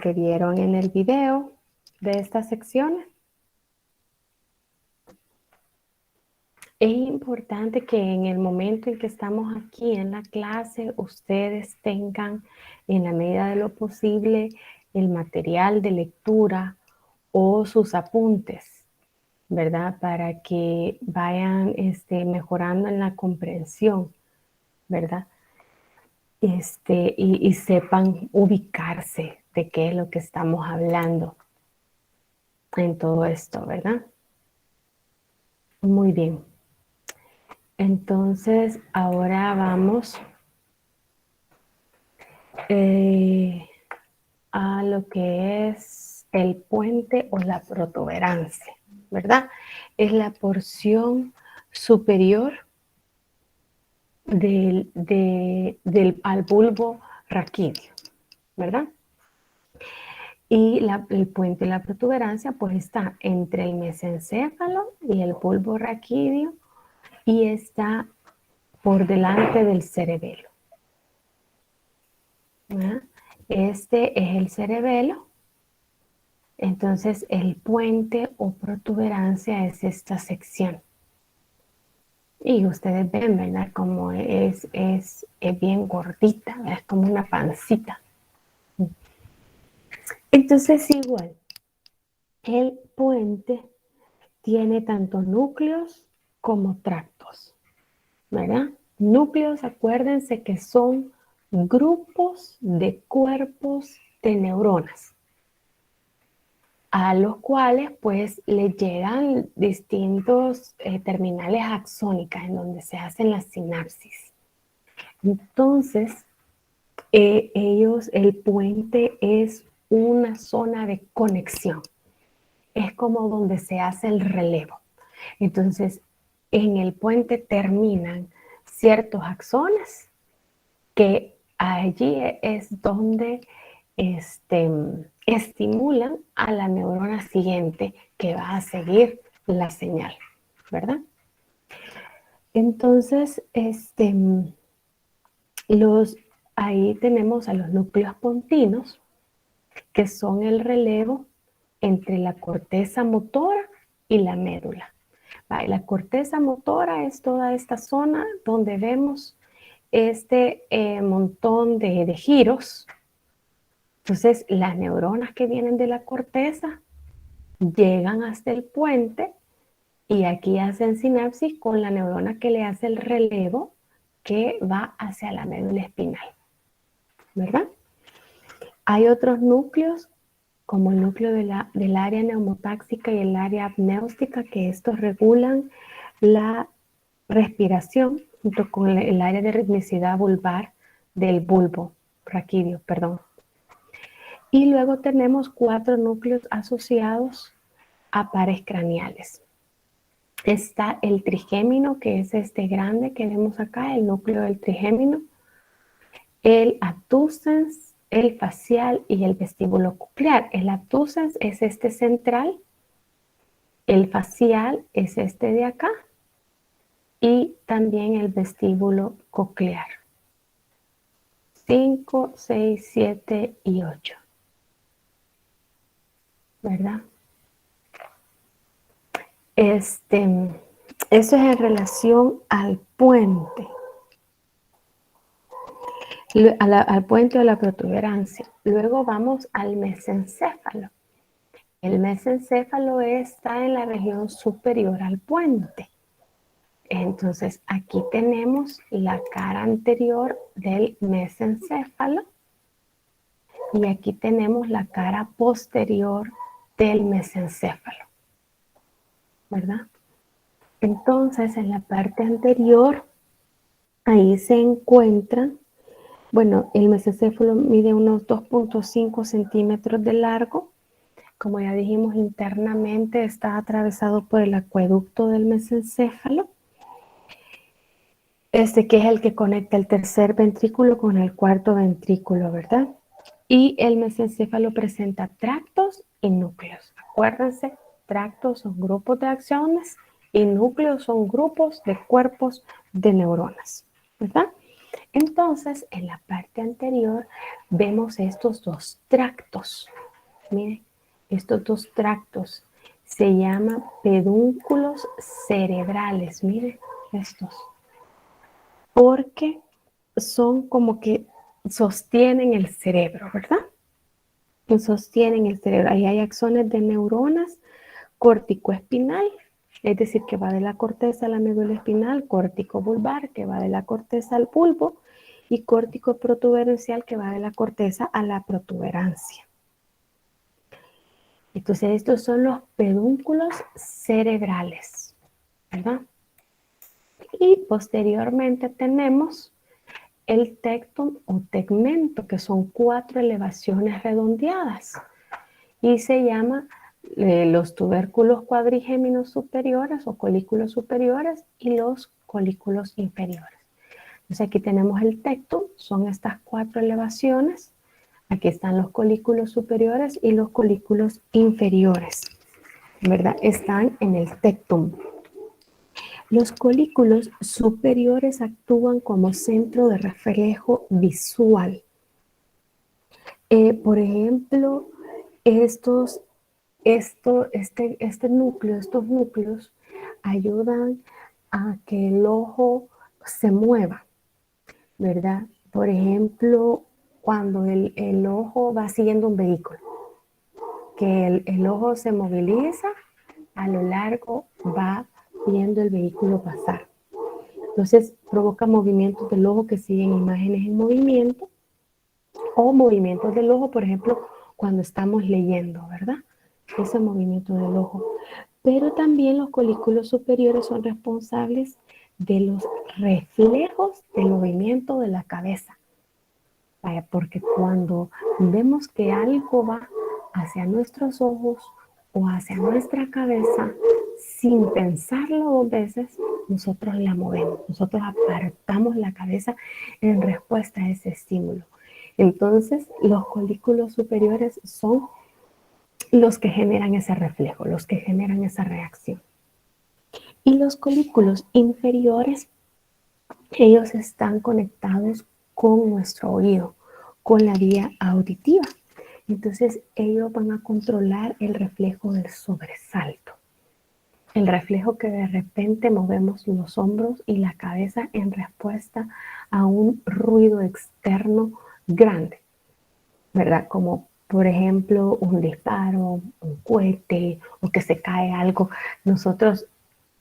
que vieron en el video de estas secciones. Es importante que en el momento en que estamos aquí en la clase, ustedes tengan en la medida de lo posible el material de lectura o sus apuntes, ¿verdad? Para que vayan mejorando en la comprensión, ¿verdad? Y sepan ubicarse de qué es lo que estamos hablando en todo esto, ¿verdad? Muy bien. Entonces, ahora vamos a lo que es el puente o la protuberancia, ¿verdad? Es la porción superior al bulbo raquídeo, ¿verdad? Y el puente y la protuberancia pues está entre el mesencéfalo y el bulbo raquídeo y está por delante del cerebelo, ¿verdad? Este es el cerebelo. Entonces el puente o protuberancia es esta sección. Y ustedes ven, ¿verdad? Como es bien gordita, ¿verdad? Es como una pancita. Entonces igual, el puente tiene tanto núcleos como tractos, ¿verdad? Núcleos, acuérdense que son grupos de cuerpos de neuronas, a los cuales pues le llegan distintos terminales axónicas en donde se hacen las sinapsis. Entonces, el puente es una zona de conexión. Es como donde se hace el relevo. Entonces, en el puente terminan ciertos axones que allí es donde estimulan a la neurona siguiente que va a seguir la señal, ¿verdad? Entonces, ahí tenemos a los núcleos pontinos, que son el relevo entre la corteza motora y la médula. La corteza motora es toda esta zona donde vemos este montón de giros. Entonces, las neuronas que vienen de la corteza llegan hasta el puente y aquí hacen sinapsis con la neurona que le hace el relevo que va hacia la médula espinal, ¿verdad? Hay otros núcleos, como el núcleo del área neumotáxica y el área apnéustica, que estos regulan la respiración junto con el área de ritmicidad vulvar del bulbo raquídeo, perdón. Y luego tenemos 4 núcleos asociados a pares craneales. Está el trigémino, que es este grande que vemos acá, el núcleo del trigémino, el abducens, el facial y el vestíbulo coclear. El abducens es este central, el facial es este de acá y también el vestíbulo coclear. 5, 6, 7 y 8. ¿Verdad? Eso es en relación al puente. Al puente o la protuberancia. Luego vamos al mesencéfalo. El mesencéfalo está en la región superior al puente. Entonces, aquí tenemos la cara anterior del mesencéfalo y aquí tenemos la cara posterior del mesencéfalo, ¿verdad? Entonces, en la parte anterior, ahí se encuentran, bueno, el mesencéfalo mide unos 2.5 centímetros de largo. Como ya dijimos, internamente está atravesado por el acueducto del mesencéfalo, que es el que conecta el tercer ventrículo con el cuarto ventrículo, ¿verdad? Y el mesencéfalo presenta tractos y núcleos. Acuérdense, tractos son grupos de axones y núcleos son grupos de cuerpos de neuronas, ¿verdad? Entonces, en la parte anterior vemos estos 2 tractos, Miren, estos dos tractos se llaman pedúnculos cerebrales. Miren estos. Porque son como que sostienen el cerebro, ¿verdad? Sostienen el cerebro. Ahí hay axones de neuronas corticoespinal, es decir, que va de la corteza a la médula espinal, córtico vulvar, que va de la corteza al bulbo, y córtico protuberencial, que va de la corteza a la protuberancia. Entonces, estos son los pedúnculos cerebrales, ¿verdad? Y posteriormente tenemos el tectum o tegmento, que son 4 elevaciones redondeadas. Y se llama los tubérculos cuadrigéminos superiores o colículos superiores y los colículos inferiores. Entonces aquí tenemos el tectum, son estas 4 elevaciones. Aquí están los colículos superiores y los colículos inferiores, ¿verdad? Están en el tectum. Los colículos superiores actúan como centro de reflejo visual. Por ejemplo, estos estos núcleos ayudan a que el ojo se mueva, ¿verdad? Por ejemplo, cuando el ojo va siguiendo un vehículo, que el ojo se moviliza, a lo largo va viendo el vehículo pasar. Entonces provoca movimientos del ojo que siguen imágenes en movimiento o movimientos del ojo, por ejemplo, cuando estamos leyendo, ¿verdad? Ese movimiento del ojo. Pero también los colículos superiores son responsables de los reflejos del movimiento de la cabeza. Vaya, porque cuando vemos que algo va hacia nuestros ojos o hacia nuestra cabeza, sin pensarlo 2 veces, nosotros la movemos, nosotros apartamos la cabeza en respuesta a ese estímulo. Entonces, los colículos superiores son los que generan ese reflejo, los que generan esa reacción. Y los colículos inferiores, ellos están conectados con nuestro oído, con la vía auditiva. Entonces, ellos van a controlar el reflejo del sobresalto. El reflejo que de repente movemos los hombros y la cabeza en respuesta a un ruido externo grande, ¿verdad? Como por ejemplo un disparo, un cohete o que se cae algo. Nosotros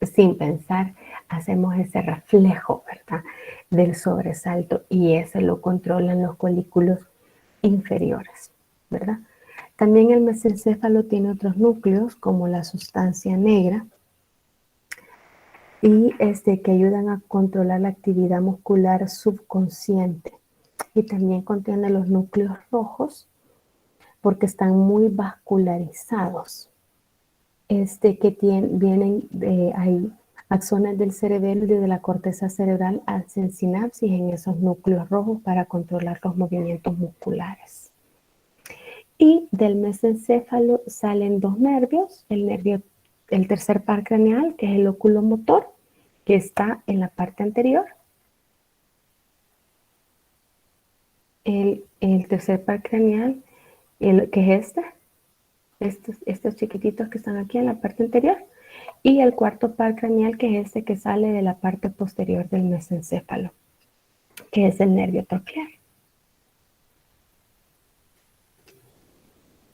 sin pensar hacemos ese reflejo, ¿verdad? Del sobresalto y ese lo controlan los colículos inferiores, ¿verdad? También el mesencéfalo tiene otros núcleos como la sustancia negra y que ayudan a controlar la actividad muscular subconsciente. Y también contiene los núcleos rojos porque están muy vascularizados. Hay axones del cerebelo y de la corteza cerebral hacen sinapsis en esos núcleos rojos para controlar los movimientos musculares. Y del mesencéfalo salen 2 nervios, el tercer par craneal, que es el oculomotor, que está en la parte anterior. El tercer par craneal, que es estos chiquititos que están aquí en la parte anterior. Y el cuarto par craneal, que es que sale de la parte posterior del mesencéfalo, que es el nervio troquear.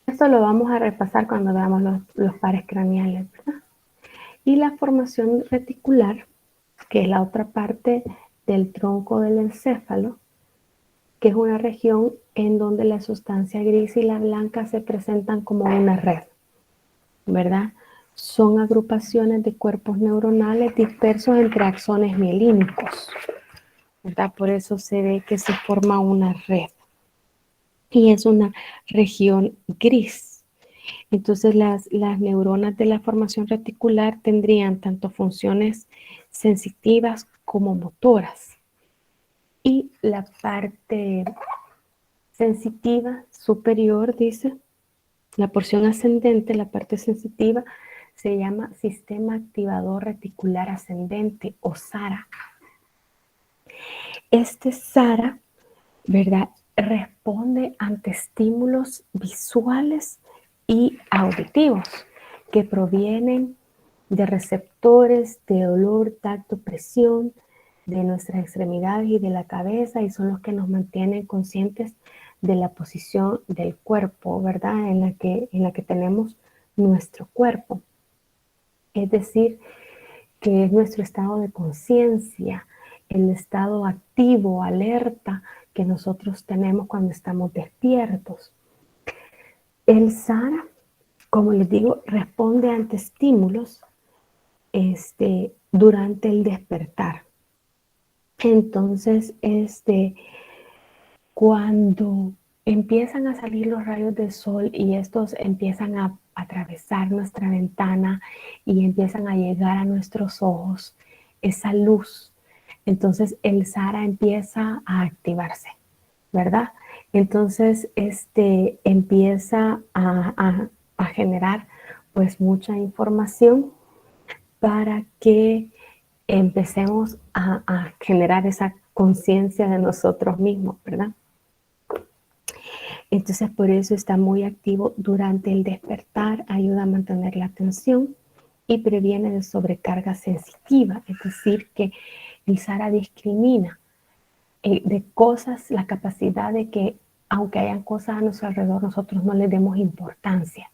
Esto lo vamos a repasar cuando veamos los pares craneales, ¿verdad? Y la formación reticular, que es la otra parte del tronco del encéfalo, que es una región en donde la sustancia gris y la blanca se presentan como una red, ¿verdad? Son agrupaciones de cuerpos neuronales dispersos entre axones mielínicos, ¿verdad? Por eso se ve que se forma una red. Y es una región gris. Entonces las neuronas de la formación reticular tendrían tanto funciones sensitivas como motoras. Y la parte sensitiva superior, dice, la porción ascendente, la parte sensitiva, se llama sistema activador reticular ascendente o SARA. Este SARA, ¿verdad?, responde ante estímulos visuales y auditivos, que provienen de receptores de olor, tacto, presión de nuestras extremidades y de la cabeza, y son los que nos mantienen conscientes de la posición del cuerpo, ¿verdad? En la que tenemos nuestro cuerpo. Es decir, que es nuestro estado de conciencia, el estado activo, alerta que nosotros tenemos cuando estamos despiertos. El SARA, como les digo, responde ante estímulos durante el despertar. Entonces, cuando empiezan a salir los rayos del sol y estos empiezan a atravesar nuestra ventana y empiezan a llegar a nuestros ojos, esa luz, entonces el SARA empieza a activarse, ¿verdad? Entonces, empieza a generar pues mucha información para que empecemos a generar esa conciencia de nosotros mismos, ¿verdad? Entonces, por eso está muy activo durante el despertar, ayuda a mantener la atención y previene de sobrecarga sensitiva, es decir, que el SARA discrimina de cosas, la capacidad de que aunque hayan cosas a nuestro alrededor, nosotros no les demos importancia.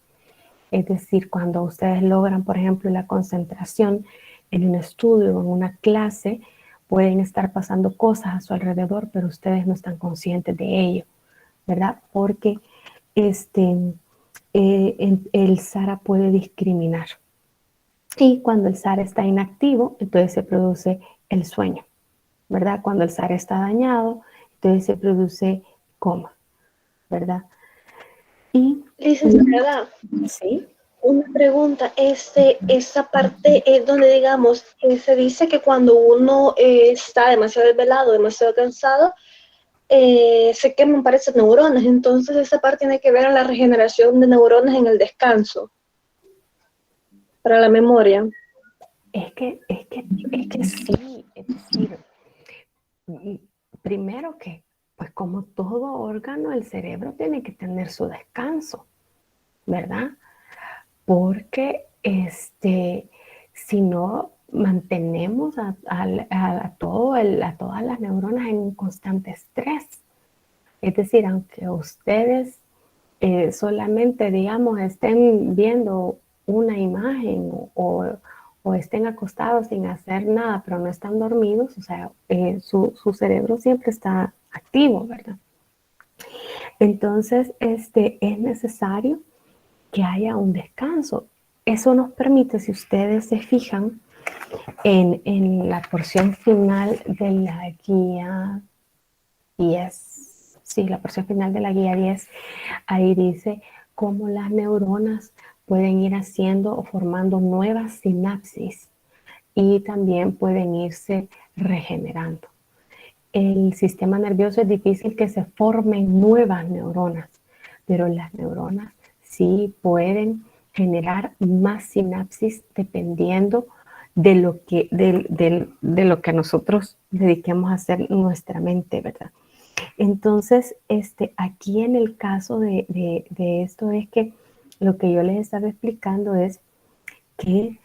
Es decir, cuando ustedes logran, por ejemplo, la concentración en un estudio o en una clase, pueden estar pasando cosas a su alrededor, pero ustedes no están conscientes de ello, ¿verdad? Porque el SARA puede discriminar. Y cuando el SARA está inactivo, entonces se produce el sueño, ¿verdad? Cuando el SARA está dañado, entonces se produce coma, ¿verdad? Y Licenciada, sí. una pregunta, esa parte es donde, digamos, se dice que cuando uno está demasiado desvelado, demasiado cansado, se queman, parece, neuronas. Entonces, esa parte tiene que ver con la regeneración de neuronas en el descanso, para la memoria. Es que sí, es decir, primero que, pues como todo órgano, el cerebro tiene que tener su descanso, ¿verdad? Porque si no mantenemos a todas las neuronas en un constante estrés. Es decir, aunque ustedes solamente, digamos, estén viendo una imagen o estén acostados sin hacer nada, pero no están dormidos, o sea, su cerebro siempre está activo, ¿verdad? Entonces, es necesario que haya un descanso. Eso nos permite, si ustedes se fijan, en la porción final de la guía 10, sí, la porción final de la guía 10, ahí dice cómo las neuronas pueden ir haciendo o formando nuevas sinapsis y también pueden irse regenerando. El sistema nervioso es difícil que se formen nuevas neuronas, pero las neuronas sí pueden generar más sinapsis dependiendo de lo que nosotros dediquemos a hacer nuestra mente, ¿verdad? Entonces, aquí en el caso de esto es que lo que yo les estaba explicando es que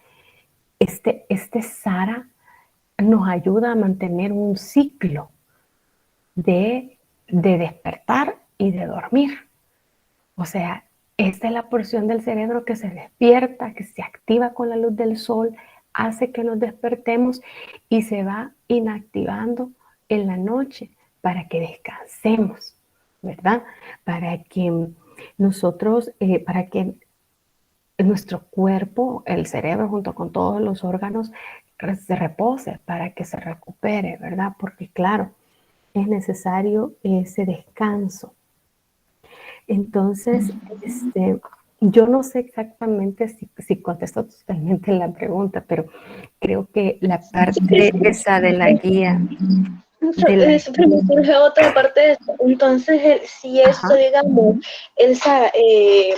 este SARA nos ayuda a mantener un ciclo de despertar y de dormir. O sea, esta es la porción del cerebro que se despierta, que se activa con la luz del sol, hace que nos despertemos y se va inactivando en la noche para que descansemos, ¿verdad? Para que nosotros, para que nuestro cuerpo, el cerebro junto con todos los órganos se repose, para que se recupere, ¿verdad? Porque claro, es necesario ese descanso. Entonces, yo no sé exactamente si contesto totalmente la pregunta, pero creo que la parte esa de la guía... Me surge otra parte de esto. Entonces, si esto, digamos, el SARA es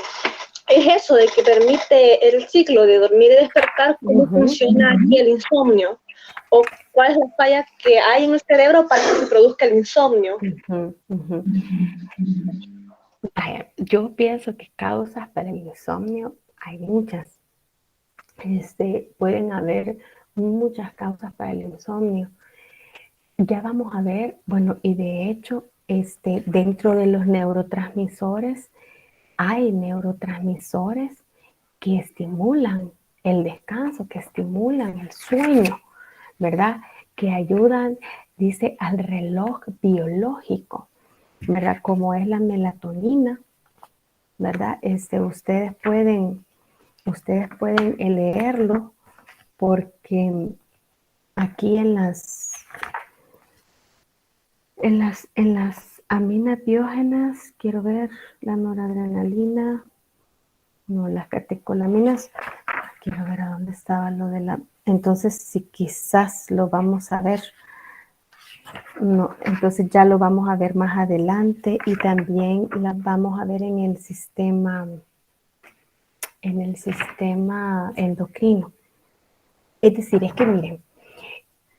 eso de que permite el ciclo de dormir y despertar, ¿cómo funciona aquí el insomnio? ¿O cuál es la falla que hay en el cerebro para que se produzca el insomnio? Yo pienso que causas para el insomnio hay muchas. Pueden haber muchas causas para el insomnio. Ya vamos a ver, bueno, y de hecho, dentro de los neurotransmisores, hay neurotransmisores que estimulan el descanso, que estimulan el sueño, ¿verdad? Que ayudan, dice, al reloj biológico, ¿verdad? Como es la melatonina, ¿verdad? Ustedes pueden leerlo porque aquí en las aminas biógenas, quiero ver la noradrenalina, no, las catecolaminas, quiero ver a dónde estaba lo de la, entonces si quizás lo vamos a ver, no, entonces ya lo vamos a ver más adelante y también las vamos a ver en el sistema endocrino. Es decir, es que miren,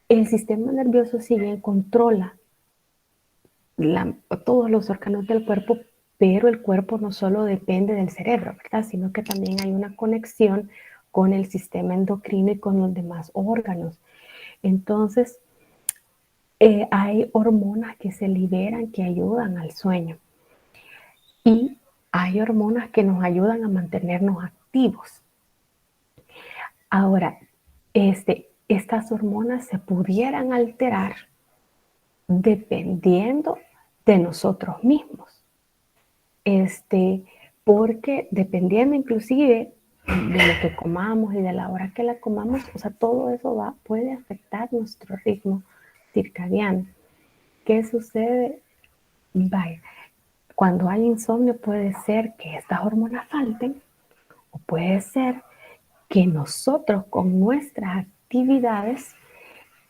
el sistema nervioso si bien controla todos los órganos del cuerpo, pero el cuerpo no solo depende del cerebro, ¿verdad? Sino que también hay una conexión con el sistema endocrino y con los demás órganos. Entonces, hay hormonas que se liberan que ayudan al sueño y hay hormonas que nos ayudan a mantenernos activos. Ahora, estas hormonas se pudieran alterar dependiendo de nosotros mismos. Porque dependiendo inclusive de lo que comamos y de la hora que la comamos, o sea, todo eso puede afectar nuestro ritmo circadiano. ¿Qué sucede? Vaya, cuando hay insomnio puede ser que estas hormonas falten o puede ser que nosotros con nuestras actividades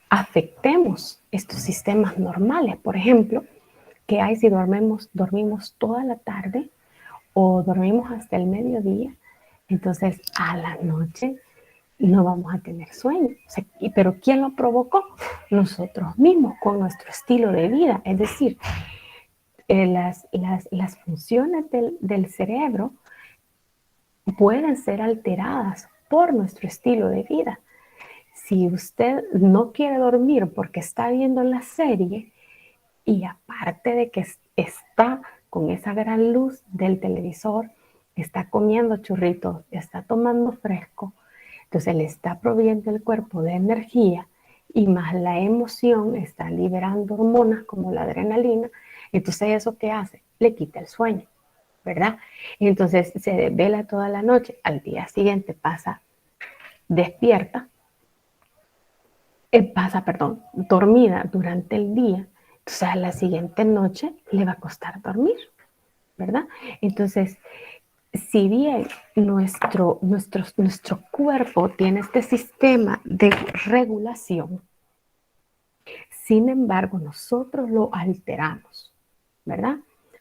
afectemos estos sistemas normales. Por ejemplo, que hay si dormimos toda la tarde o dormimos hasta el mediodía, entonces a la noche no vamos a tener sueño. O sea, pero ¿quién lo provocó? Nosotros mismos, con nuestro estilo de vida. Es decir, las funciones del cerebro pueden ser alteradas por nuestro estilo de vida. Si usted no quiere dormir porque está viendo la serie y aparte de que está con esa gran luz del televisor, está comiendo churritos, está tomando fresco, entonces le está proveyendo el cuerpo de energía y más la emoción está liberando hormonas como la adrenalina, entonces eso ¿qué hace? Le quita el sueño, ¿verdad? Y entonces se desvela toda la noche, al día siguiente despierta, dormida durante el día, entonces a la siguiente noche le va a costar dormir, ¿verdad? Entonces, si bien nuestro cuerpo tiene este sistema de regulación, sin embargo, nosotros lo alteramos, ¿verdad?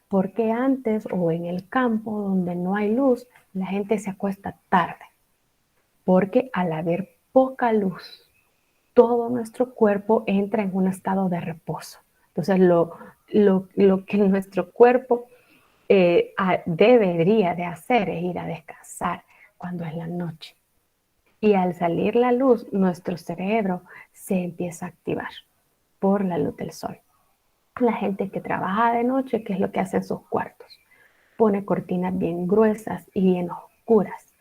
Porque antes o en el campo donde no hay luz, la gente se acuesta tarde, porque al haber poca luz, todo nuestro cuerpo entra en un estado de reposo. Entonces, lo que nuestro cuerpo debería de hacer es ir a descansar cuando es la noche. Y al salir la luz, nuestro cerebro se empieza a activar por la luz del sol. La gente que trabaja de noche, ¿qué es lo que hace en sus cuartos? Pone cortinas bien gruesas y bien oscuras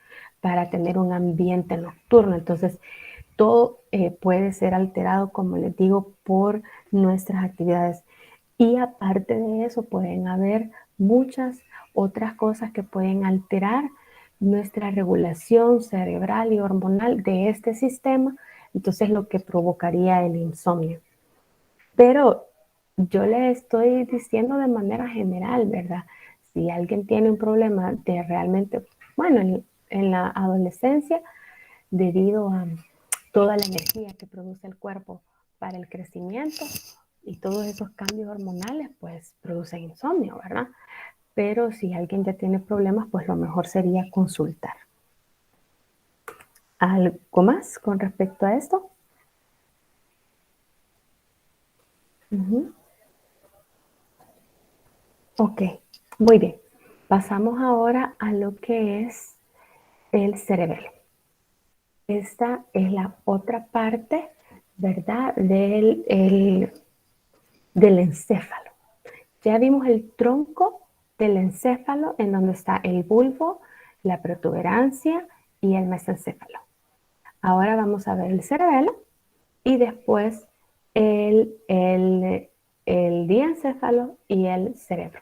para tener un ambiente nocturno. Entonces, todo puede ser alterado, como les digo, por nuestras actividades. Y aparte de eso, pueden haber muchas otras cosas que pueden alterar nuestra regulación cerebral y hormonal de este sistema, entonces lo que provocaría el insomnio. Pero yo le estoy diciendo de manera general, ¿verdad? Si alguien tiene un problema de realmente, bueno, en la adolescencia, debido a toda la energía que produce el cuerpo para el crecimiento y todos esos cambios hormonales, pues producen insomnio, ¿verdad? Pero si alguien ya tiene problemas, pues lo mejor sería consultar. ¿Algo más con respecto a esto? Ok, muy bien. Pasamos ahora a lo que es el cerebelo. Esta es la otra parte, ¿verdad? Del encéfalo. Ya vimos el tronco del encéfalo en donde está el bulbo, la protuberancia y el mesencéfalo. Ahora vamos a ver el cerebelo y después el diencéfalo y el cerebro.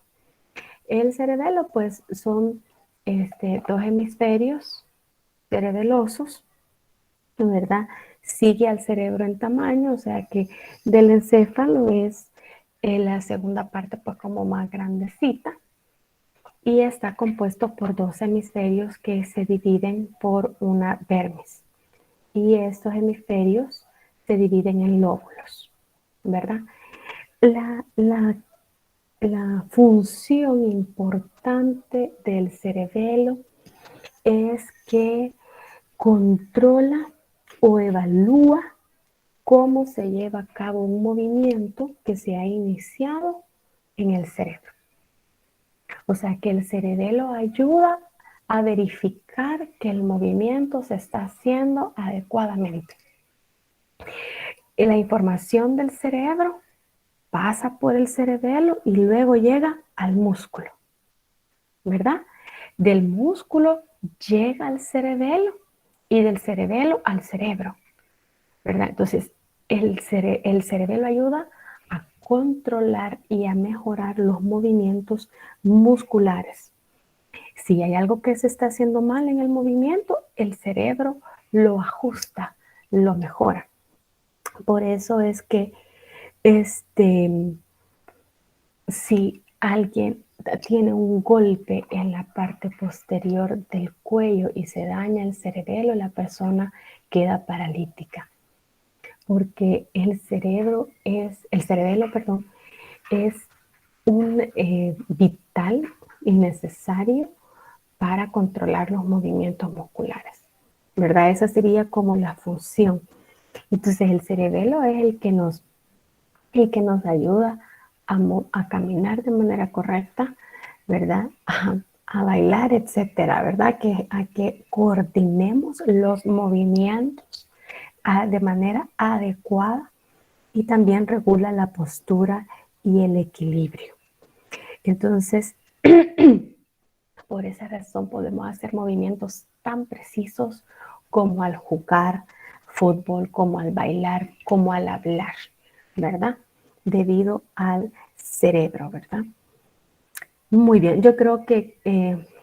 El cerebelo pues son dos hemisferios cerebelosos, ¿verdad? Sigue al cerebro en tamaño, o sea que del encéfalo es la segunda parte pues como más grandecita y está compuesto por dos hemisferios que se dividen por una dermis. Y estos hemisferios se dividen en lóbulos, ¿verdad? La, la, la función importante del cerebelo es que controla o evalúa cómo se lleva a cabo un movimiento que se ha iniciado en el cerebro. O sea que el cerebelo ayuda a verificar que el movimiento se está haciendo adecuadamente. Y la información del cerebro pasa por el cerebelo y luego llega al músculo, ¿verdad? Del músculo llega al cerebelo y del cerebelo al cerebro, ¿verdad? Entonces, el cerebelo ayuda a controlar y a mejorar los movimientos musculares. Si hay algo que se está haciendo mal en el movimiento, el cerebro lo ajusta, lo mejora. Por eso es que si alguien tiene un golpe en la parte posterior del cuello y se daña el cerebelo, la persona queda paralítica. Porque el cerebelo, perdón, es un vital y necesario para controlar los movimientos musculares, ¿verdad? Esa sería como la función. Entonces el cerebelo es el que nos ayuda a caminar de manera correcta, ¿verdad? A bailar, etcétera, ¿verdad? A que coordinemos los movimientos de manera adecuada y también regula la postura y el equilibrio. Entonces, por esa razón podemos hacer movimientos tan precisos como al jugar fútbol, como al bailar, como al hablar, ¿verdad? Debido al cerebro, ¿verdad? Muy bien, yo creo que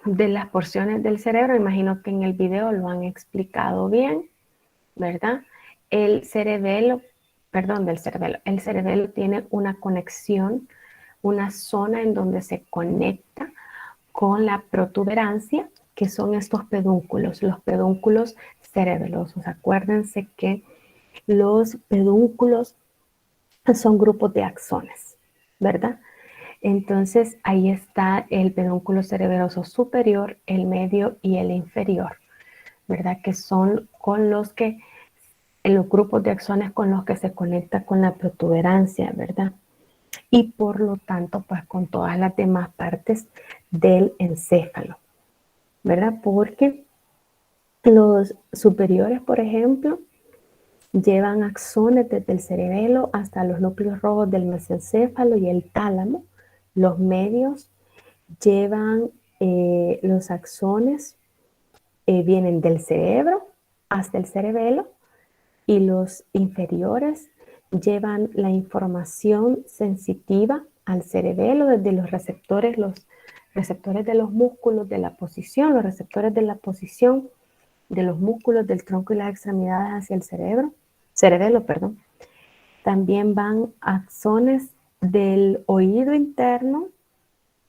de las porciones del cerebro, imagino que en el video lo han explicado bien, ¿verdad? El cerebelo tiene una conexión, una zona en donde se conecta con la protuberancia, que son estos pedúnculos, los pedúnculos cerebelosos. Acuérdense que los pedúnculos son grupos de axones, ¿verdad? Entonces ahí está el pedúnculo cerebeloso superior, el medio y el inferior, ¿verdad? Que son con los grupos de axones con los que se conecta con la protuberancia, ¿verdad? Y por lo tanto, pues con todas las demás partes del encéfalo, ¿verdad? Porque los superiores, por ejemplo, llevan axones desde el cerebelo hasta los núcleos rojos del mesencéfalo y el tálamo. Los medios llevan los axones, vienen del cerebro hasta el cerebelo, y los inferiores llevan la información sensitiva al cerebelo desde los receptores de los músculos de la posición, los receptores de la posición de los músculos del tronco y las extremidades hacia el cerebelo, perdón. También van axones del oído interno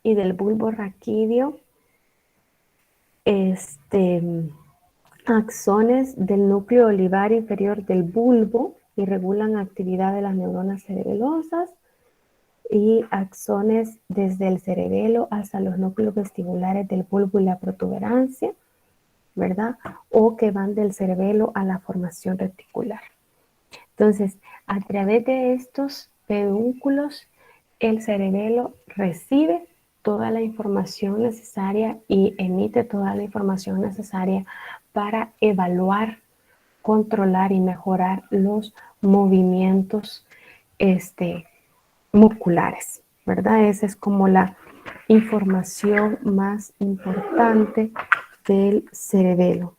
y del bulbo raquídeo, axones del núcleo olivar inferior del bulbo y regulan actividad de las neuronas cerebelosas, y axones desde el cerebelo hasta los núcleos vestibulares del bulbo y la protuberancia, ¿verdad? O que van del cerebelo a la formación reticular. Entonces, a través de estos pedúnculos, el cerebelo recibe toda la información necesaria y emite toda la información necesaria para evaluar, controlar y mejorar los movimientos musculares, ¿verdad? Esa es como la información más importante del cerebelo.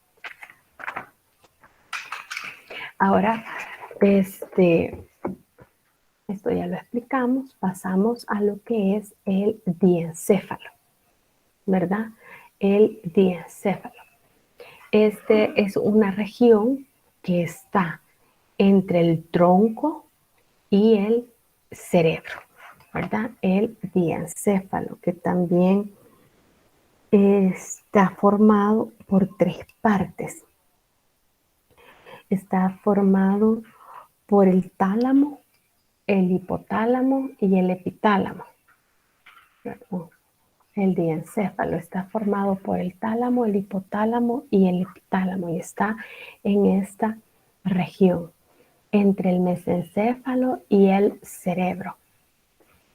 Ahora, esto ya lo explicamos, pasamos a lo que es el diencéfalo, ¿verdad? El diencéfalo. Es una región que está entre el tronco y el cerebro, ¿verdad? El diencéfalo, que también está formado por 3 partes. Está formado por el tálamo, el hipotálamo y el epitálamo. El diencéfalo está formado por el tálamo, el hipotálamo y el epitálamo y está en esta región entre el mesencéfalo y el cerebro.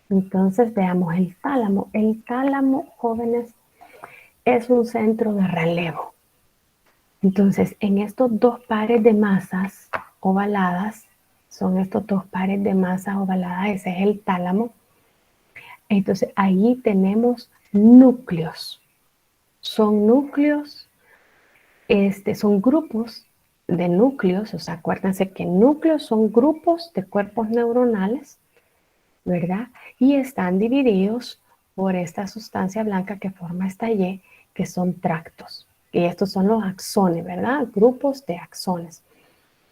Entonces veamos el tálamo. El tálamo, jóvenes, es un centro de relevo. Entonces, en estos 2 pares de masas ovaladas, son estos 2 pares de masas ovaladas, ese es el tálamo. Entonces, allí tenemos núcleos. Son núcleos, son grupos de núcleos, o sea, acuérdense que núcleos son grupos de cuerpos neuronales, ¿verdad? Y están divididos por esta sustancia blanca que forma esta Y, que son tractos. Y estos son los axones, ¿verdad? Grupos de axones.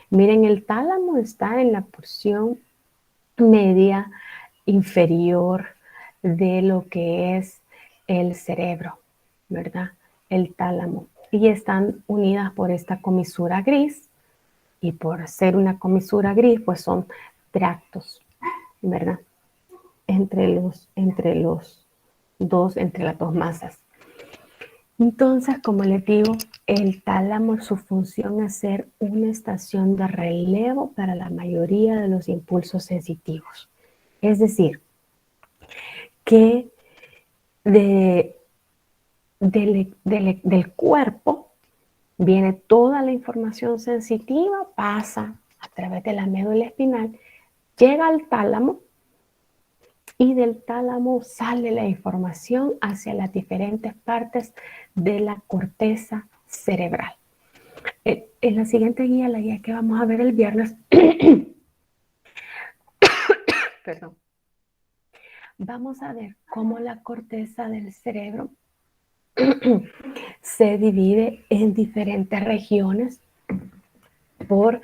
Miren, el tálamo está en la porción media inferior de lo que es el cerebro, ¿verdad? El tálamo. Y están unidas por esta comisura gris. Y por ser una comisura gris, pues son tractos, ¿verdad? Entre las dos masas. Entonces, como les digo, el tálamo, su función es ser una estación de relevo para la mayoría de los impulsos sensitivos. Es decir, que del cuerpo viene toda la información sensitiva, pasa a través de la médula espinal, llega al tálamo y del tálamo sale la información hacia las diferentes partes de la corteza cerebral. En la siguiente guía, la guía que vamos a ver el viernes, perdón, vamos a ver cómo la corteza del cerebro se divide en diferentes regiones por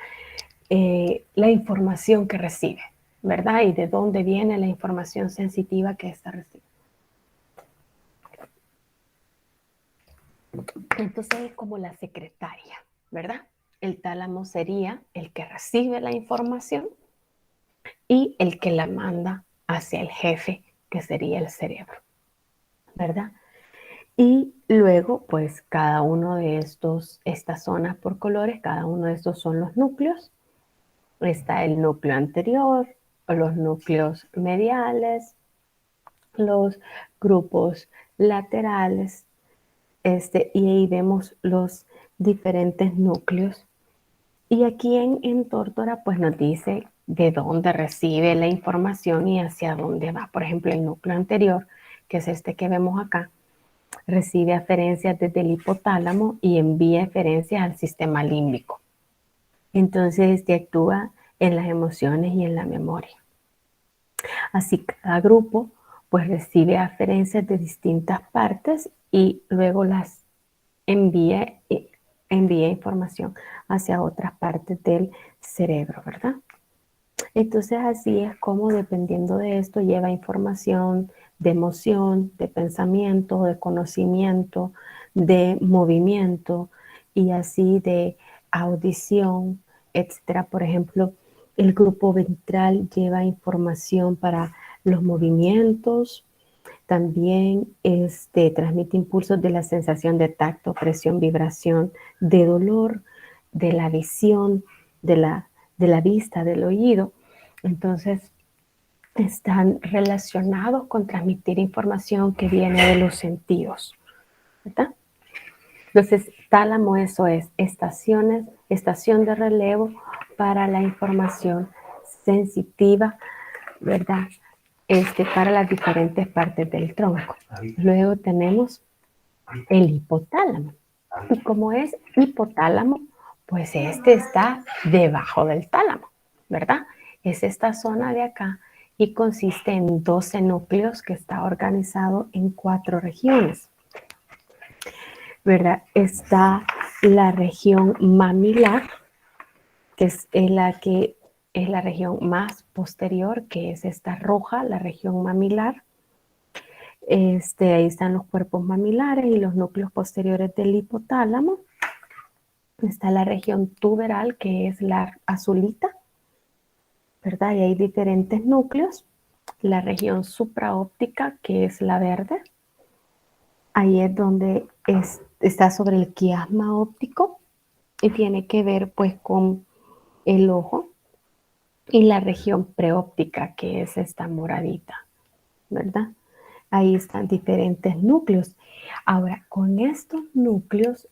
la información que recibe, ¿verdad? Y de dónde viene la información sensitiva que ésta recibe. Entonces es como la secretaria, ¿verdad? El tálamo sería el que recibe la información y el que la manda hacia el jefe, que sería el cerebro, ¿verdad? Y luego, pues cada uno de estas zonas por colores, cada uno de estos son los núcleos. Está el núcleo anterior, los núcleos mediales, los grupos laterales, y ahí vemos los diferentes núcleos. Y aquí en Tórtora, pues nos dice de dónde recibe la información y hacia dónde va. Por ejemplo, el núcleo anterior, que es este que vemos acá, recibe aferencias desde el hipotálamo y envía aferencias al sistema límbico. Entonces, actúa en las emociones y en la memoria. Así, cada grupo pues recibe aferencias de distintas partes y luego las envía información hacia otras partes del cerebro, ¿verdad? Entonces así es como dependiendo de esto lleva información de emoción, de pensamiento, de conocimiento, de movimiento y así de audición, etcétera. Por ejemplo, el grupo ventral lleva información para los movimientos, también transmite impulsos de la sensación de tacto, presión, vibración, de dolor, de la visión, de la vista, del oído. Entonces, están relacionados con transmitir información que viene de los sentidos, ¿verdad? Entonces, tálamo, eso es estación de relevo para la información sensitiva, ¿verdad? Para las diferentes partes del tronco. Luego tenemos el hipotálamo. Y como es hipotálamo, pues este está debajo del tálamo, ¿verdad? Es esta zona de acá y consiste en 12 núcleos que está organizado en 4 regiones, ¿verdad? Está la región mamilar, que es la región más posterior, que es esta roja, la región mamilar. Ahí están los cuerpos mamilares y los núcleos posteriores del hipotálamo. Está la región tuberal, que es la azulita, ¿verdad? Y hay diferentes núcleos. La región supraóptica, que es la verde. Ahí es donde está sobre el quiasma óptico y tiene que ver pues con el ojo. Y la región preóptica, que es esta moradita, ¿verdad? Ahí están diferentes núcleos. Ahora, con estos núcleos,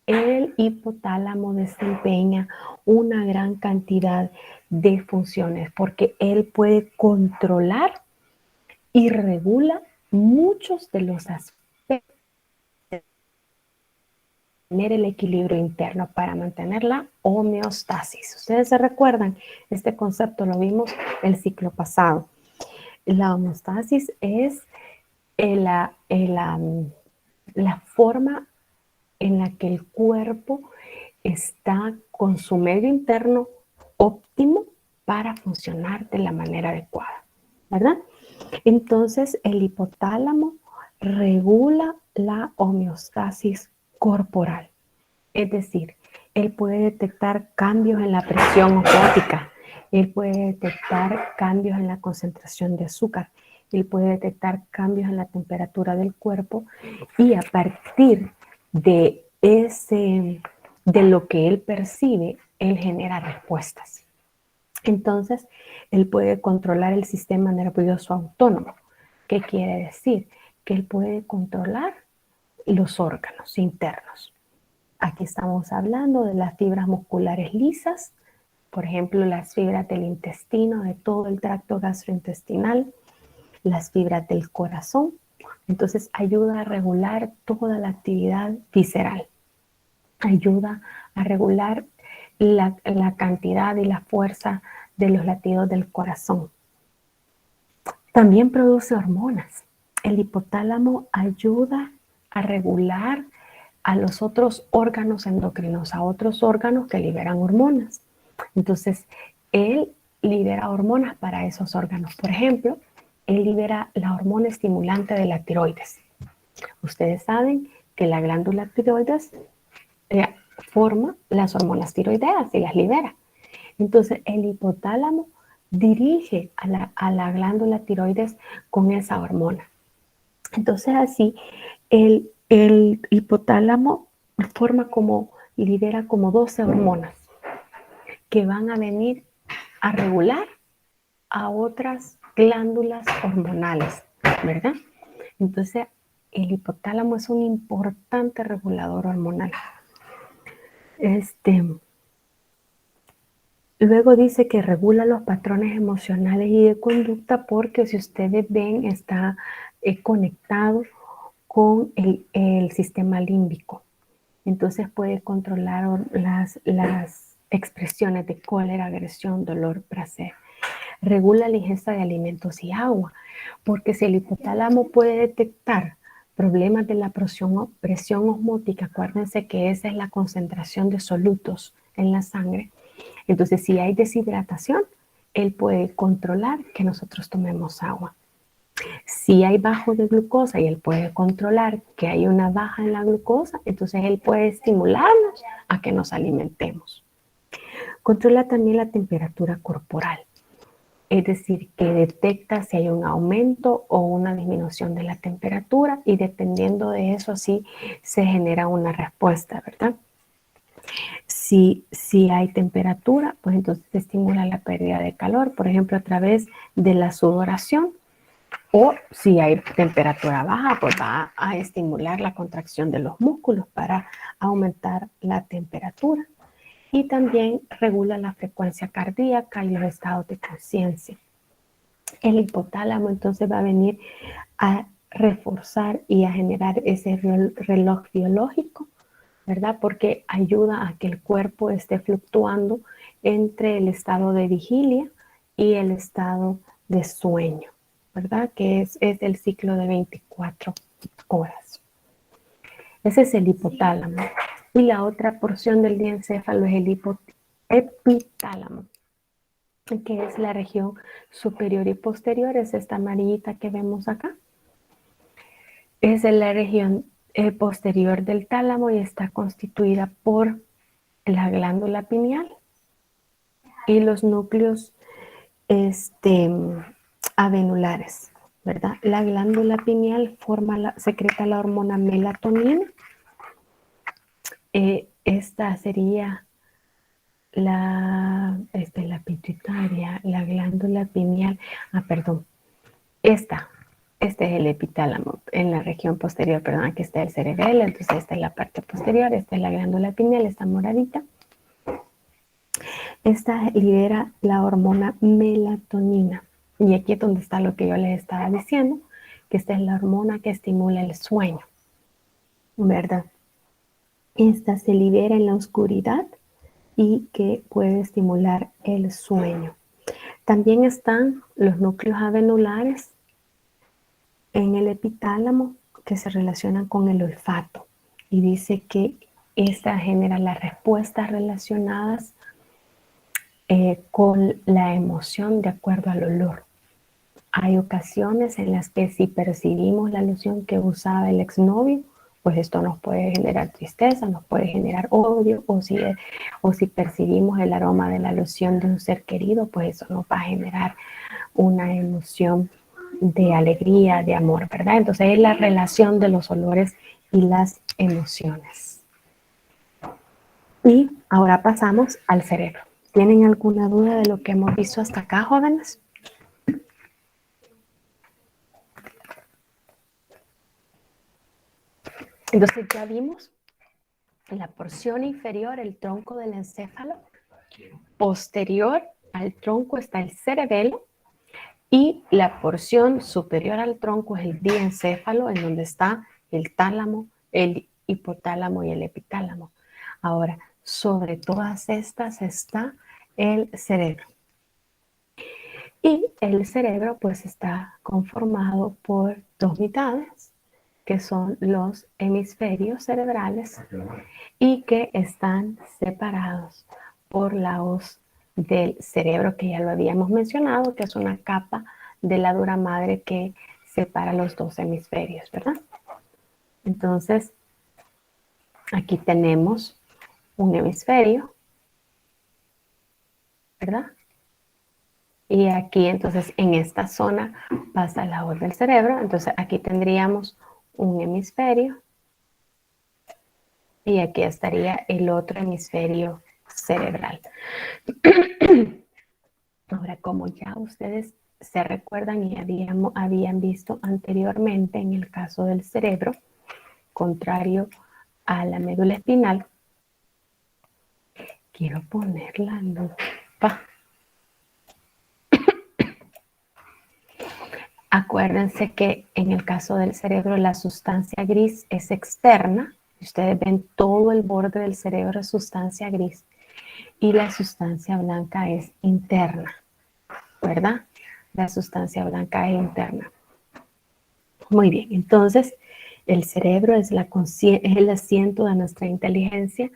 el hipotálamo desempeña una gran cantidad de funciones porque él puede controlar y regula muchos de los aspectos de tener el equilibrio interno para mantener la homeostasis. Ustedes se recuerdan, este concepto lo vimos el ciclo pasado. La homeostasis es la forma en la que el cuerpo está con su medio interno óptimo para funcionar de la manera adecuada, ¿verdad? Entonces, el hipotálamo regula la homeostasis corporal, es decir, él puede detectar cambios en la presión osmótica, él puede detectar cambios en la concentración de azúcar, él puede detectar cambios en la temperatura del cuerpo y a partir de lo que él percibe, él genera respuestas. Entonces, él puede controlar el sistema nervioso autónomo. ¿Qué quiere decir? Que él puede controlar los órganos internos. Aquí estamos hablando de las fibras musculares lisas, por ejemplo, las fibras del intestino, de todo el tracto gastrointestinal, las fibras del corazón. Entonces, ayuda a regular toda la actividad visceral. Ayuda a regular la cantidad y la fuerza de los latidos del corazón. También produce hormonas. El hipotálamo ayuda a regular a los otros órganos endocrinos, a otros órganos que liberan hormonas. Entonces, él libera hormonas para esos órganos. Por ejemplo, él libera la hormona estimulante de la tiroides. Ustedes saben que la glándula tiroides forma las hormonas tiroideas y las libera. Entonces, el hipotálamo dirige a la glándula tiroides con esa hormona. Entonces, así, el hipotálamo libera como 12 hormonas que van a venir a regular a otras glándulas hormonales, ¿verdad? Entonces, el hipotálamo es un importante regulador hormonal. Luego dice que regula los patrones emocionales y de conducta porque si ustedes ven está conectado con el sistema límbico. Entonces puede controlar las expresiones de cólera, agresión, dolor, placer. Regula la ingesta de alimentos y agua, porque si el hipotálamo puede detectar problemas de la presión osmótica, acuérdense que esa es la concentración de solutos en la sangre. Entonces, si hay deshidratación, él puede controlar que nosotros tomemos agua. Si hay bajo de glucosa y él puede controlar que hay una baja en la glucosa, entonces él puede estimularnos a que nos alimentemos. Controla también la temperatura corporal, es decir, que detecta si hay un aumento o una disminución de la temperatura y dependiendo de eso así se genera una respuesta, ¿verdad? Si hay temperatura, pues entonces se estimula la pérdida de calor, por ejemplo, a través de la sudoración. O si hay temperatura baja, pues va a estimular la contracción de los músculos para aumentar la temperatura. Y también regula la frecuencia cardíaca y los estados de conciencia. El hipotálamo entonces va a venir a reforzar y a generar ese reloj biológico, ¿verdad? Porque ayuda a que el cuerpo esté fluctuando entre el estado de vigilia y el estado de sueño, ¿verdad? Que es el ciclo de 24 horas. Ese es el hipotálamo. Y la otra porción del diencéfalo es el epitálamo, que es la región superior y posterior, es esta amarillita que vemos acá. Es la región posterior del tálamo y está constituida por la glándula pineal y los núcleos avenulares, ¿verdad? La glándula pineal secreta la hormona melatonina. Esta sería la pituitaria, la glándula pineal. Perdón. Este es el epitálamo en la región posterior, perdón, aquí está el cerebelo, entonces esta es la parte posterior, esta es la glándula pineal, esta moradita. Esta libera la hormona melatonina. Y aquí es donde está lo que yo les estaba diciendo, que esta es la hormona que estimula el sueño, ¿verdad? Esta se libera en la oscuridad y que puede estimular el sueño. También están los núcleos avenulares en el epitálamo que se relacionan con el olfato. Y dice que esta genera las respuestas relacionadas con la emoción de acuerdo al olor. Hay ocasiones en las que si percibimos la loción que usaba el exnovio, pues esto nos puede generar tristeza, nos puede generar odio, o si percibimos el aroma de la loción de un ser querido, pues eso nos va a generar una emoción de alegría, de amor, ¿verdad? Entonces es la relación de los olores y las emociones. Y ahora pasamos al cerebro. ¿Tienen alguna duda de lo que hemos visto hasta acá, jóvenes? Entonces ya vimos en la porción inferior el tronco del encéfalo, posterior al tronco está el cerebelo y la porción superior al tronco es el diencéfalo, en donde está el tálamo, el hipotálamo y el epitálamo. Ahora, sobre todas estas está el cerebro. Y el cerebro pues está conformado por dos mitades, que son los hemisferios cerebrales y que están separados por la hoz del cerebro, que ya lo habíamos mencionado, que es una capa de la dura madre que separa los dos hemisferios, ¿verdad? Entonces, aquí tenemos un hemisferio, ¿verdad? Y aquí, entonces, en esta zona pasa la hoz del cerebro. Entonces, aquí tendríamos un hemisferio y aquí estaría el otro hemisferio cerebral. Ahora, como ya ustedes se recuerdan y habían visto anteriormente en el caso del cerebro, contrario a la médula espinal, quiero poner la lupa. Acuérdense que en el caso del cerebro la sustancia gris es externa. Ustedes ven todo el borde del cerebro es sustancia gris y la sustancia blanca es interna, ¿verdad? La sustancia blanca es interna. Muy bien, entonces el cerebro es el asiento de nuestra inteligencia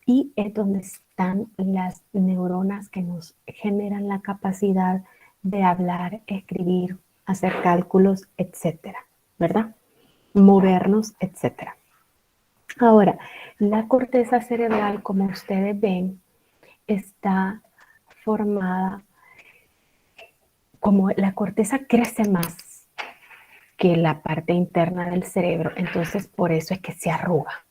y es donde están las neuronas que nos generan la capacidad de hablar, escribir, hacer cálculos, etcétera, ¿verdad? Movernos, etcétera. Ahora, la corteza cerebral, como ustedes ven, está formada, como la corteza crece más que la parte interna del cerebro, entonces por eso es que se arruga,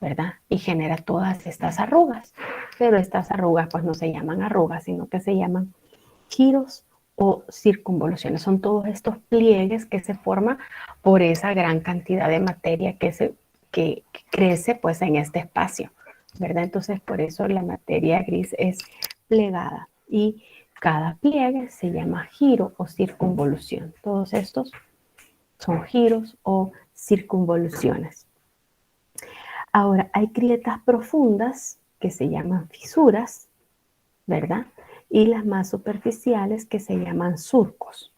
¿verdad? Y genera todas estas arrugas. Pero estas arrugas pues no se llaman arrugas, sino que se llaman giros o circunvoluciones. Son todos estos pliegues que se forman por esa gran cantidad de materia que crece pues en este espacio, ¿verdad? Entonces por eso la materia gris es plegada y cada pliegue se llama giro o circunvolución. Todos estos son giros o circunvoluciones. Ahora, hay grietas profundas que se llaman fisuras, ¿verdad? Y las más superficiales que se llaman surcos.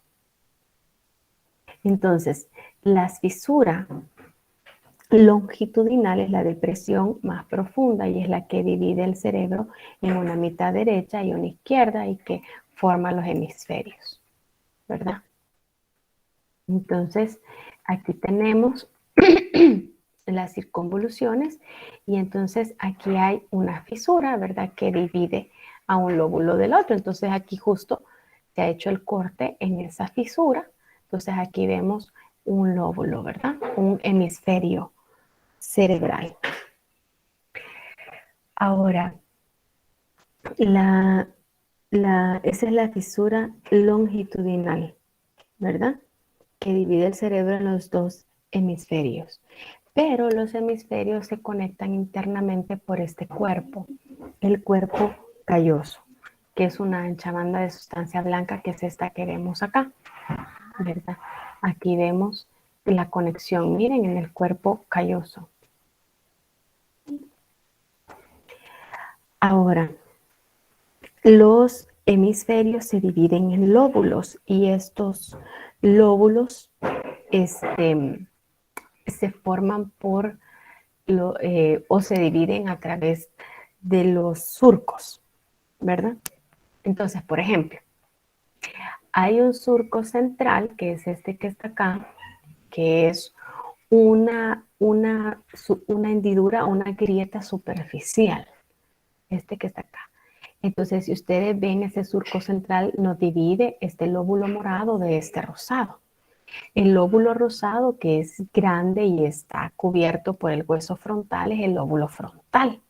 Entonces, las fisuras longitudinal es la depresión más profunda y es la que divide el cerebro en una mitad derecha y una izquierda y que forma los hemisferios, ¿verdad? Entonces, aquí tenemos las circunvoluciones y entonces aquí hay una fisura, ¿verdad? Que divide a un lóbulo del otro. Entonces aquí justo se ha hecho el corte en esa fisura. Entonces aquí vemos un lóbulo, ¿verdad? Un hemisferio cerebral. Ahora, esa es la fisura longitudinal, ¿verdad? Que divide el cerebro en los dos hemisferios. Pero los hemisferios se conectan internamente por este cuerpo, el cuerpo calloso, que es una ancha banda de sustancia blanca que es esta que vemos acá, ¿verdad? Aquí vemos la conexión, miren, en el cuerpo calloso. Ahora, los hemisferios se dividen en lóbulos y estos lóbulos se forman o se dividen a través de los surcos, ¿verdad? Entonces, por ejemplo, hay un surco central, que es este que está acá, que es una hendidura, una grieta superficial, este que está acá. Entonces, si ustedes ven ese surco central, nos divide este lóbulo morado de este rosado. El lóbulo rosado, que es grande y está cubierto por el hueso frontal, es el lóbulo frontal.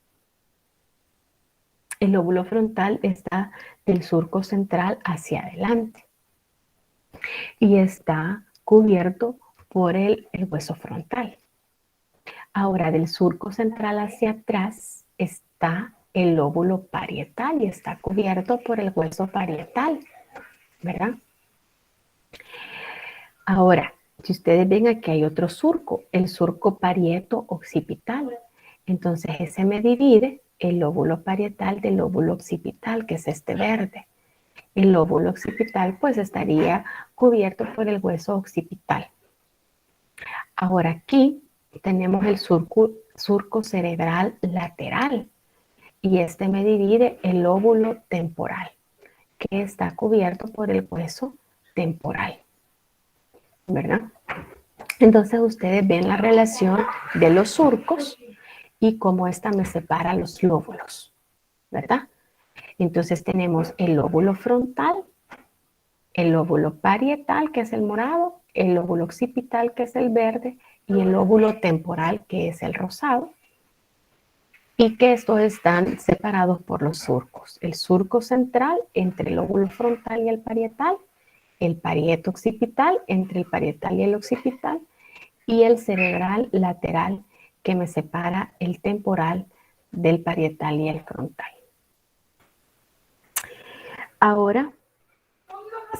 El lóbulo frontal está del surco central hacia adelante y está cubierto por el hueso frontal. Ahora, del surco central hacia atrás está el lóbulo parietal y está cubierto por el hueso parietal, ¿verdad? Ahora, si ustedes ven aquí hay otro surco, el surco parieto-occipital. Entonces ese me divide el lóbulo parietal del lóbulo occipital, que es este verde. El lóbulo occipital pues estaría cubierto por el hueso occipital. Ahora aquí tenemos el surco cerebral lateral y este me divide el lóbulo temporal, que está cubierto por el hueso temporal, ¿verdad? Entonces ustedes ven la relación de los surcos y cómo esta me separa los lóbulos, ¿verdad? Entonces tenemos el lóbulo frontal, el lóbulo parietal, que es el morado, el lóbulo occipital, que es el verde, y el lóbulo temporal, que es el rosado, y que estos están separados por los surcos. El surco central entre el lóbulo frontal y el parieto occipital entre el parietal y el occipital, y el cerebral lateral que me separa el temporal del parietal y el frontal. Ahora,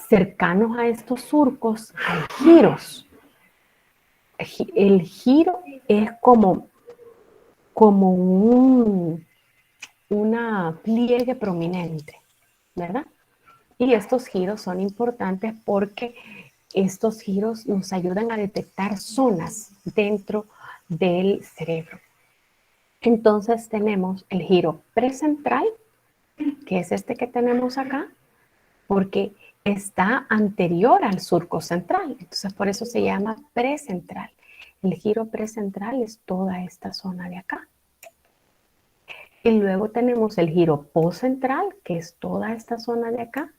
cercanos a estos surcos hay giros. El giro es como una pliegue prominente, ¿verdad? Y estos giros son importantes porque estos giros nos ayudan a detectar zonas dentro del cerebro. Entonces tenemos el giro precentral, que es este que tenemos acá, porque está anterior al surco central. Entonces por eso se llama precentral. El giro precentral es toda esta zona de acá. Y luego tenemos el giro postcentral, que es toda esta zona de acá.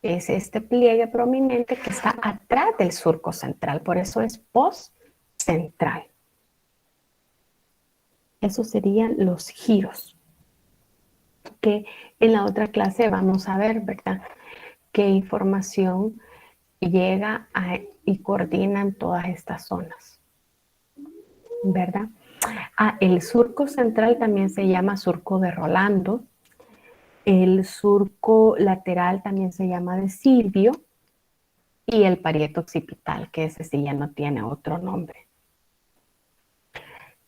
Es este pliegue prominente que está atrás del surco central. Por eso es postcentral. Esos serían los giros, que en la otra clase vamos a ver, ¿verdad? Qué información llega y coordina en todas estas zonas, ¿verdad? El surco central también se llama surco de Rolando. El surco lateral también se llama de Silvio. Y el parieto occipital, que ese sí ya no tiene otro nombre.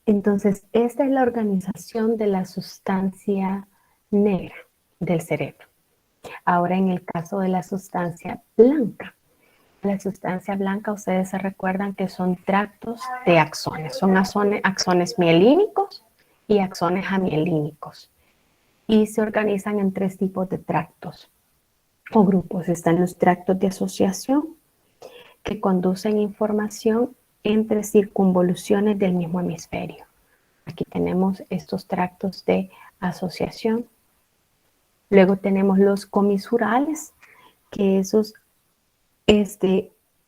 Entonces, esta es la organización de la sustancia negra del cerebro. Ahora, en el caso de la sustancia blanca, ustedes se recuerdan que son tractos de axones. Son axones mielínicos y axones amielínicos. Y se organizan en 3 tipos de tractos o grupos. Están los tractos de asociación, que conducen información entre circunvoluciones del mismo hemisferio. Aquí tenemos estos tractos de asociación. Luego tenemos los comisurales, que esos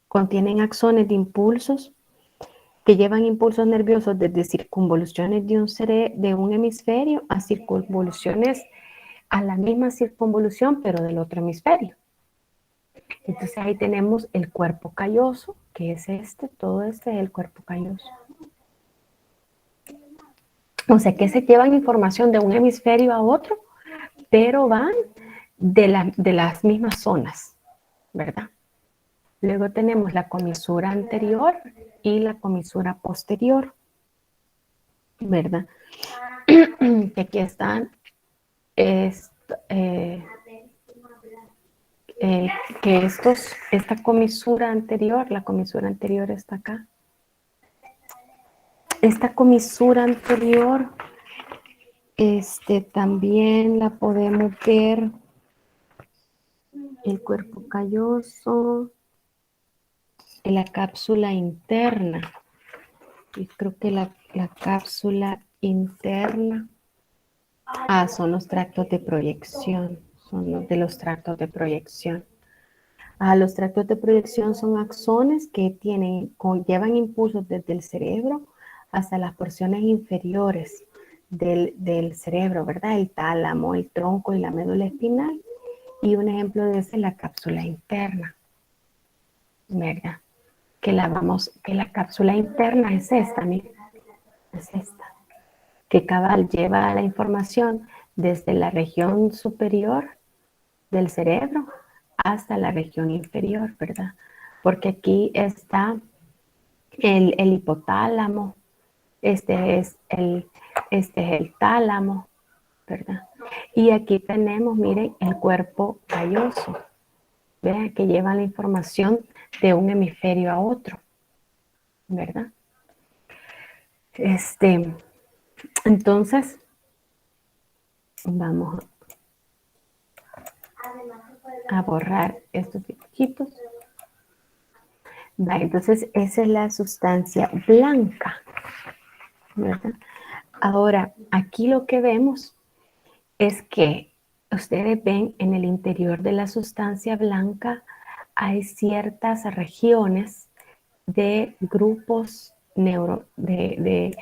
contienen axones de impulsos que llevan impulsos nerviosos desde circunvoluciones de un hemisferio a circunvoluciones a la misma circunvolución, pero del otro hemisferio. Entonces ahí tenemos el cuerpo calloso, que es todo este es el cuerpo calloso. O sea que se llevan información de un hemisferio a otro, pero van de las mismas zonas, ¿verdad? Luego tenemos la comisura anterior y la comisura posterior, ¿verdad? Que aquí están, esta comisura anterior, la comisura anterior está acá. Esta comisura anterior, también la podemos ver, el cuerpo calloso, en la cápsula interna. Y creo que la cápsula interna, son los tractos de proyección, son los de los tractos de proyección. Los tractos de proyección son axones que llevan impulsos desde el cerebro hasta las porciones inferiores del cerebro, ¿verdad? El tálamo, el tronco y la médula espinal. Y un ejemplo de eso es la cápsula interna, ¿verdad? Que la cápsula interna es esta, miren, es esta, que cabal lleva la información desde la región superior del cerebro hasta la región inferior, ¿verdad? Porque aquí está el hipotálamo, este es el tálamo, ¿verdad? Y aquí tenemos, miren, el cuerpo calloso, ¿verdad? Que lleva la información de un hemisferio a otro, ¿verdad? Entonces, vamos a borrar estos dibujitos. Entonces, esa es la sustancia blanca, ¿verdad? Ahora, aquí lo que vemos es que ustedes ven en el interior de la sustancia blanca hay ciertas regiones de grupos de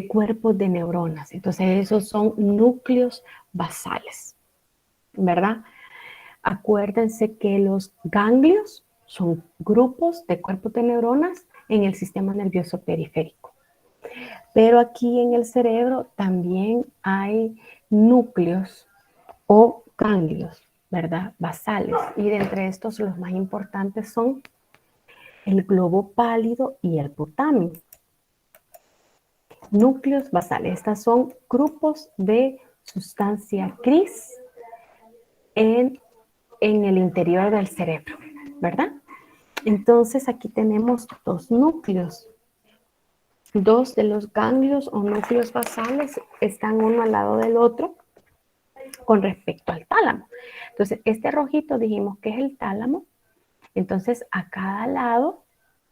cuerpos de neuronas. Entonces, esos son núcleos basales, ¿verdad? Acuérdense que los ganglios son grupos de cuerpos de neuronas en el sistema nervioso periférico. Pero aquí en el cerebro también hay núcleos o ganglios, ¿verdad? Basales. Y de entre estos los más importantes son el globo pálido y el putamen. Núcleos basales. Estas son grupos de sustancia gris en el interior del cerebro, ¿verdad? Entonces aquí tenemos 2 núcleos. 2 de los ganglios o núcleos basales están uno al lado del otro con respecto al tálamo. Entonces, este rojito dijimos que es el tálamo. Entonces, a cada lado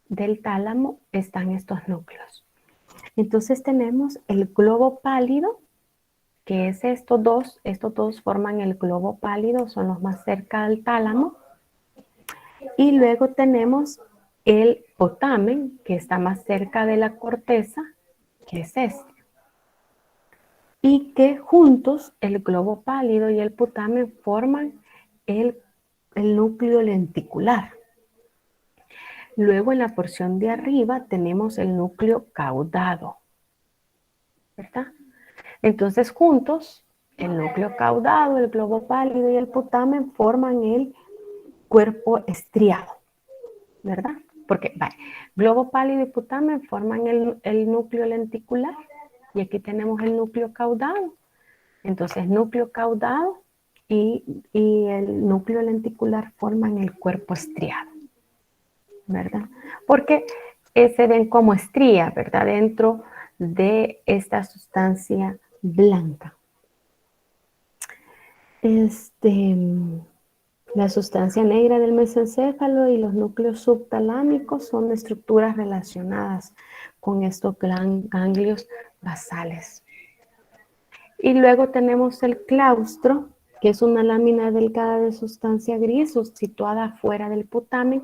del tálamo están estos núcleos. Entonces, tenemos el globo pálido, que es estos dos forman el globo pálido, son los más cerca del tálamo. Y luego tenemos el potamen, que está más cerca de la corteza, que es este. y que juntos el globo pálido y el putamen forman el núcleo lenticular. Luego en la porción de arriba tenemos el núcleo caudado, ¿verdad? Entonces juntos el núcleo caudado, el globo pálido y el putamen forman el cuerpo estriado, ¿verdad? Porque globo pálido y putamen forman el núcleo lenticular y aquí tenemos el núcleo caudado. Entonces núcleo caudado y el núcleo lenticular forman el cuerpo estriado, ¿verdad? Porque se ven como estrías, ¿verdad? Dentro de esta sustancia blanca. La sustancia negra del mesencéfalo y los núcleos subtalámicos son estructuras relacionadas con estos ganglios basales. Y luego tenemos el claustro, que es una lámina delgada de sustancia gris situada fuera del putamen.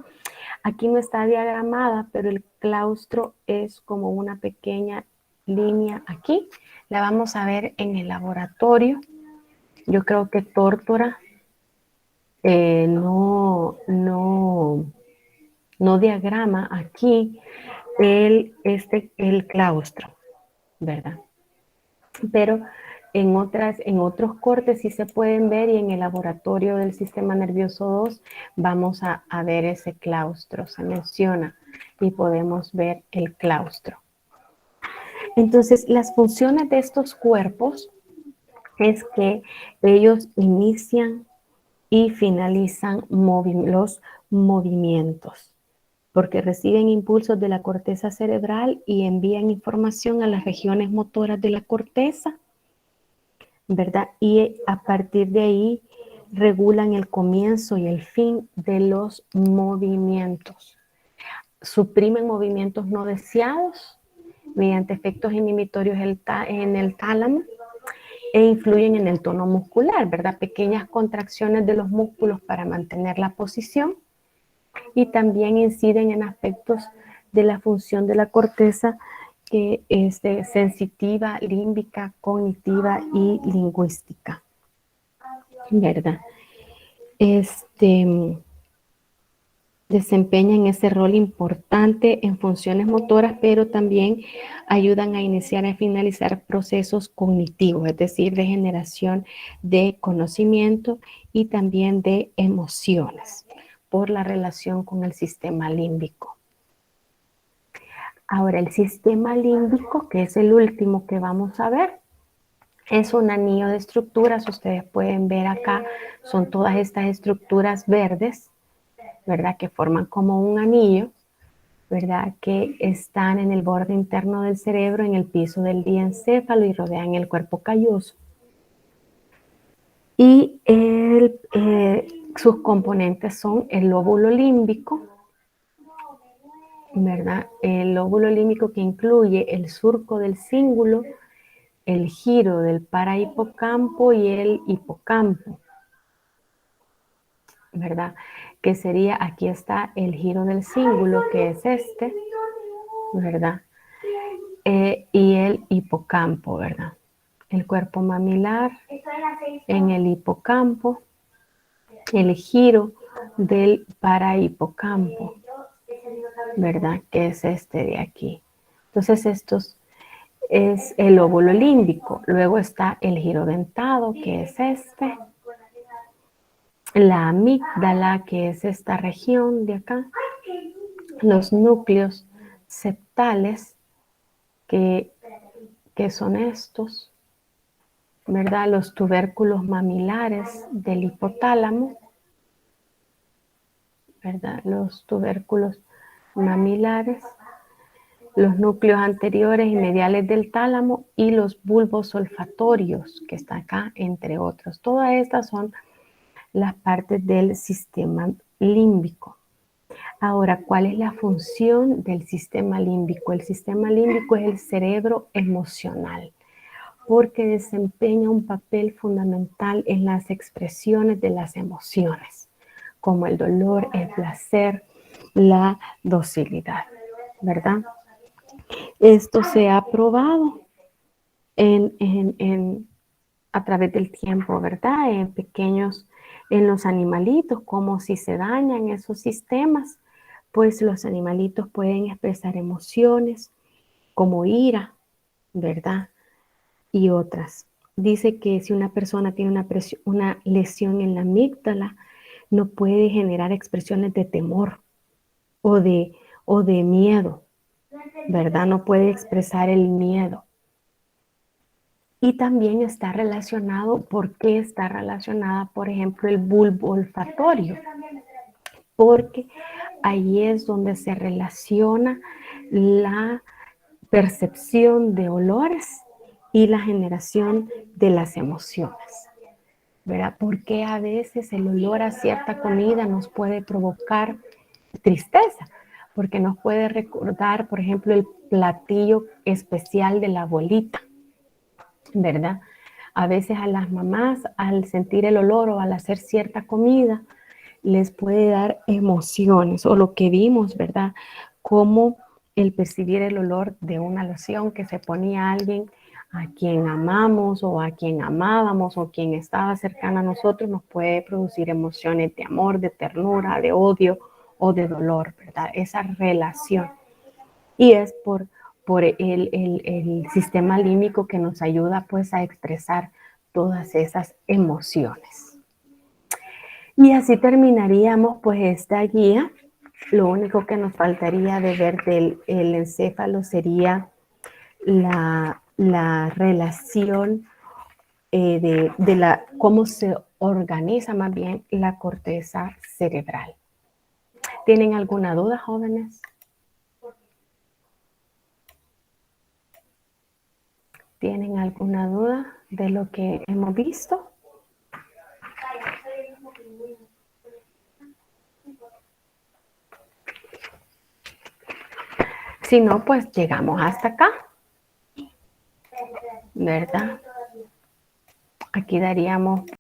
Aquí no está diagramada, pero el claustro es como una pequeña línea aquí. La vamos a ver en el laboratorio. Yo creo que Tórtora no diagrama aquí el claustro, ¿verdad? Pero en otros cortes sí se pueden ver y en el laboratorio del sistema nervioso 2 vamos a ver ese claustro, se menciona y podemos ver el claustro. Entonces, las funciones de estos cuerpos es que ellos inician y finalizan los movimientos, porque reciben impulsos de la corteza cerebral y envían información a las regiones motoras de la corteza, ¿verdad? Y a partir de ahí regulan el comienzo y el fin de los movimientos. Suprimen movimientos no deseados mediante efectos inhibitorios en el tálamo e influyen en el tono muscular, ¿verdad? Pequeñas contracciones de los músculos para mantener la posición y también inciden en aspectos de la función de la corteza que es sensitiva, límbica, cognitiva y lingüística, ¿verdad? Desempeñan ese rol importante en funciones motoras, pero también ayudan a iniciar y finalizar procesos cognitivos, es decir, de generación de conocimiento y también de emociones, por la relación con el sistema límbico. Ahora, el sistema límbico, que es el último que vamos a ver, es un anillo de estructuras. Ustedes pueden ver acá, son todas estas estructuras verdes, ¿verdad? Que forman como un anillo, ¿verdad? Que están en el borde interno del cerebro, en el piso del diencéfalo y rodean el cuerpo calloso. Y sus componentes son el lóbulo límbico, ¿verdad? El lóbulo límbico que incluye el surco del cíngulo, el giro del parahipocampo y el hipocampo, ¿verdad? Que sería, aquí está el giro del cíngulo, que es este, ¿verdad? Y el hipocampo, ¿verdad? El cuerpo mamilar en el hipocampo, el giro del parahipocampo, ¿verdad? Que es este de aquí. Entonces, estos es el lóbulo límbico. Luego está el giro dentado, que es este. La amígdala, que es esta región de acá. Los núcleos septales, que son estos, ¿verdad? Los tubérculos mamilares del hipotálamo, ¿verdad? Los tubérculos mamilares, los núcleos anteriores y mediales del tálamo y los bulbos olfatorios, que está acá, entre otros. Todas estas son las partes del sistema límbico. Ahora, ¿cuál es la función del sistema límbico? El sistema límbico es el cerebro emocional, porque desempeña un papel fundamental en las expresiones de las emociones, como el dolor, el placer, la docilidad, ¿verdad? Esto se ha probado a través del tiempo, ¿verdad? En los animalitos, como si se dañan esos sistemas, pues los animalitos pueden expresar emociones como ira, ¿verdad? Y otras. Dice que si una persona tiene una lesión en la amígdala, no puede generar expresiones de temor o de miedo, ¿verdad? No puede expresar el miedo. Y también está relacionado, ¿por qué está relacionada, por ejemplo, el bulbo olfatorio? Porque ahí es donde se relaciona la percepción de olores y la generación de las emociones, ¿verdad? Porque a veces el olor a cierta comida nos puede provocar tristeza, porque nos puede recordar, por ejemplo, el platillo especial de la abuelita, ¿verdad? A veces a las mamás, al sentir el olor o al hacer cierta comida, les puede dar emociones, o lo que vimos, ¿verdad? Como el percibir el olor de una loción que se ponía alguien a quien amamos o a quien amábamos o quien estaba cercana a nosotros, nos puede producir emociones de amor, de ternura, de odio o de dolor, ¿verdad? Esa relación. Y es por el sistema límbico que nos ayuda pues a expresar todas esas emociones. Y así terminaríamos pues esta guía. Lo único que nos faltaría de ver del encéfalo sería la relación cómo se organiza más bien la corteza cerebral. ¿Tienen alguna duda, jóvenes? ¿Tienen alguna duda de lo que hemos visto? Si no, pues llegamos hasta acá, ¿verdad? Aquí daríamos